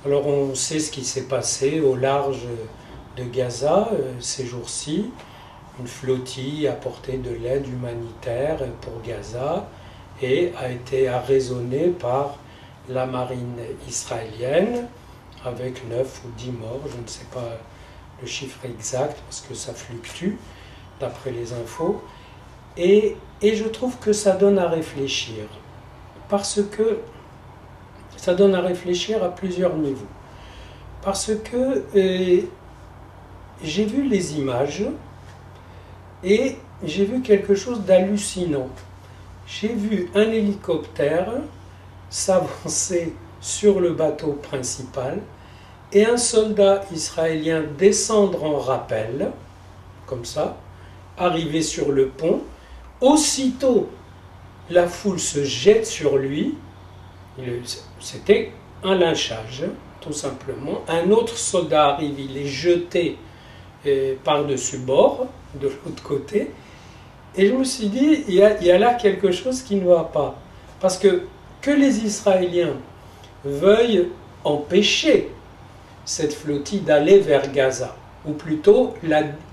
Alors on sait ce qui s'est passé au large de Gaza ces jours-ci. Une flottille a porté de l'aide humanitaire pour Gaza et a été arraisonnée par la marine israélienne avec 9 ou 10 morts, je ne sais pas le chiffre exact parce que ça fluctue d'après les infos. Et je trouve que ça donne à réfléchir, parce que ça donne à réfléchir à plusieurs niveaux. Parce que j'ai vu les images et j'ai vu quelque chose d'hallucinant. J'ai vu un hélicoptère s'avancer sur le bateau principal et un soldat israélien descendre en rappel, comme ça, arriver sur le pont. Aussitôt, la foule se jette sur lui. C'était un lynchage, tout simplement. Un autre soldat arrive, il est jeté par-dessus bord, de l'autre côté. Et je me suis dit, il y a là quelque chose qui ne va pas. Parce que les Israéliens veuillent empêcher cette flottille d'aller vers Gaza, ou plutôt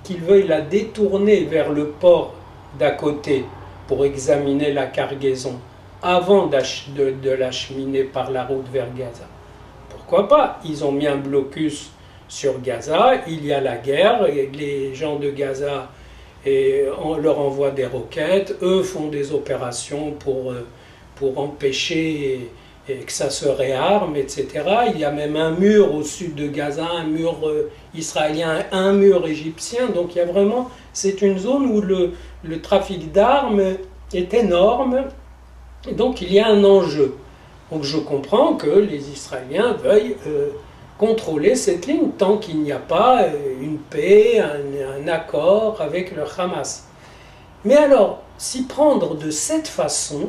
qu'ils veuillent la détourner vers le port d'à côté pour examiner la cargaison avant de l'acheminer par la route vers Gaza. Pourquoi pas? Ils ont mis un blocus sur Gaza, il y a la guerre, et les gens de Gaza, on leur envoie des roquettes, eux font des opérations pour empêcher que ça se réarme, etc. Il y a même un mur au sud de Gaza, un mur israélien, un mur égyptien, donc il y a vraiment, c'est une zone où le trafic d'armes est énorme, et donc il y a un enjeu. Donc je comprends que les Israéliens veuillent contrôler cette ligne tant qu'il n'y a pas une paix, un accord avec le Hamas. Mais alors, s'y prendre de cette façon,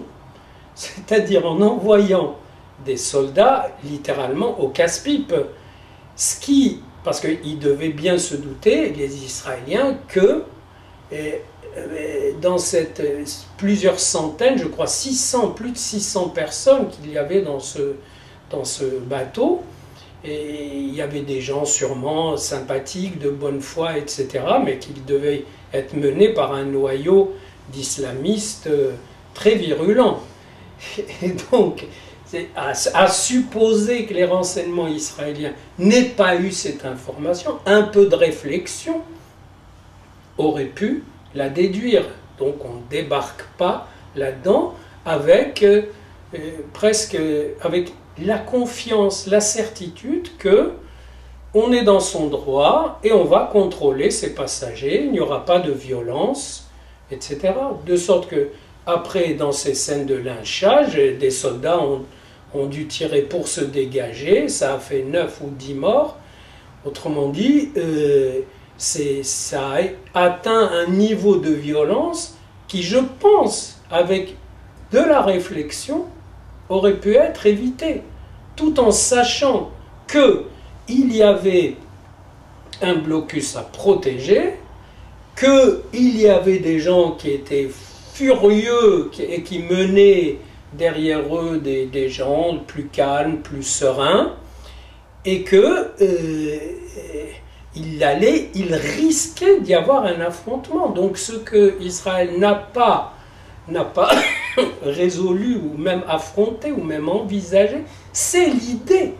c'est-à-dire en envoyant des soldats littéralement au casse-pipe, parce qu'ils devaient bien se douter, les Israéliens, que dans plusieurs centaines, je crois 600, plus de 600 personnes qu'il y avait dans ce bateau, et il y avait des gens sûrement sympathiques, de bonne foi, etc., mais qui devaient être menés par un noyau d'islamistes très virulents. Et donc, à supposer que les renseignements israéliens n'aient pas eu cette information, un peu de réflexion aurait pu la déduire. Donc on ne débarque pas là-dedans avec avec la confiance, la certitude que on est dans son droit et on va contrôler ses passagers, il n'y aura pas de violence, etc. De sorte que après, dans ces scènes de lynchage, des soldats ont dû tirer pour se dégager, ça a fait 9 ou 10 morts. Autrement dit, ça a atteint un niveau de violence qui, je pense, avec de la réflexion, aurait pu être évité, tout en sachant qu'il y avait un blocus à protéger, qu'il y avait des gens qui étaient furieux et qui menaient derrière eux des gens plus calmes, plus sereins, et il risquait d'y avoir un affrontement. Donc ce que Israël n'a pas résolu ou même affronté ou même envisagé, c'est l'idée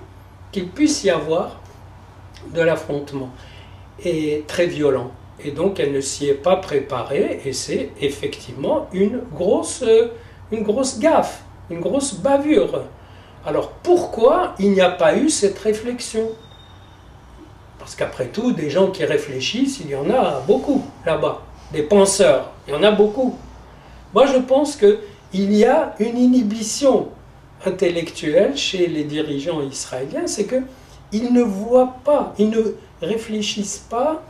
qu'il puisse y avoir de l'affrontement, et très violent. Et donc elle ne s'y est pas préparée, et c'est effectivement une grosse gaffe, une grosse bavure. Alors pourquoi il n'y a pas eu cette réflexion? Parce qu'après tout, des gens qui réfléchissent, il y en a beaucoup là-bas, des penseurs, il y en a beaucoup. Moi je pense qu'il y a une inhibition intellectuelle chez les dirigeants israéliens, c'est qu'ils ne voient pas, ils ne réfléchissent pas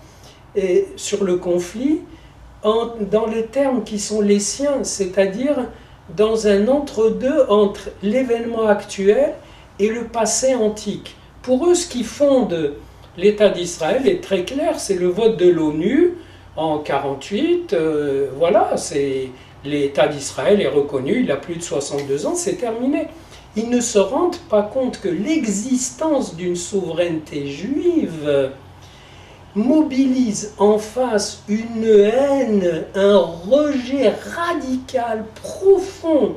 sur le conflit dans les termes qui sont les siens, c'est-à-dire dans un entre-deux entre l'événement actuel et le passé antique. Pour eux, ce qui fonde l'État d'Israël est très clair, c'est le vote de l'ONU en 1948, voilà, l'État d'Israël est reconnu, il a plus de 62 ans, c'est terminé. ils ne se rendent pas compte que l'existence d'une souveraineté juive mobilise en face une haine, un rejet radical, profond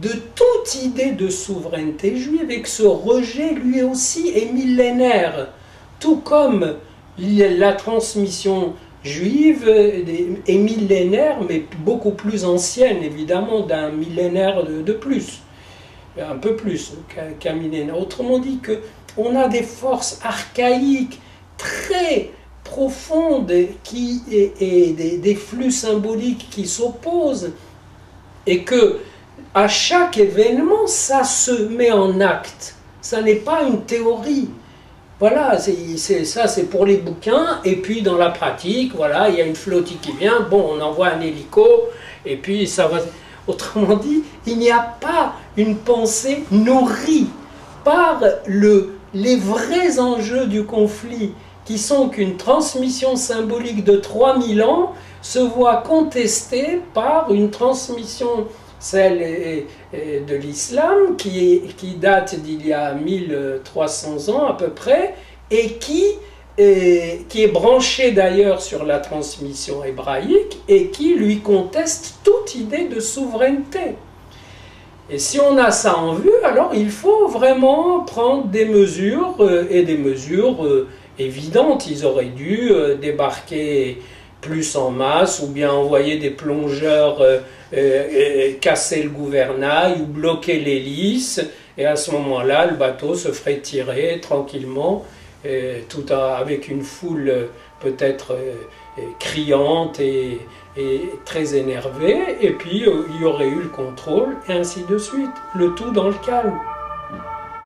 de toute idée de souveraineté juive, et que ce rejet lui aussi est millénaire, tout comme la transmission juive est millénaire, mais beaucoup plus ancienne, évidemment, d'un millénaire de plus, un peu plus qu'un millénaire. Autrement dit, qu'on a des forces archaïques très profondes et des flux symboliques qui s'opposent, et que à chaque événement, ça se met en acte. Ça n'est pas une théorie. Voilà, ça c'est pour les bouquins, et puis dans la pratique, voilà, il y a une flottille qui vient, bon, on envoie un hélico, et puis ça va... Autrement dit, il n'y a pas une pensée nourrie par les vrais enjeux du conflit, qui sont qu'une transmission symbolique de 3000 ans se voit contestée par une transmission, celle de l'islam, qui date d'il y a 1300 ans à peu près, et qui est branchée d'ailleurs sur la transmission hébraïque, et qui lui conteste toute idée de souveraineté. Et si on a ça en vue, alors il faut vraiment prendre des mesures, et des mesures évidentes. Ils auraient dû débarquer plus en masse, ou bien envoyer des plongeurs casser le gouvernail ou bloquer l'hélice, et à ce moment-là le bateau se ferait tirer tranquillement, avec une foule peut-être criante et très énervée, et puis il y aurait eu le contrôle, et ainsi de suite, le tout dans le calme.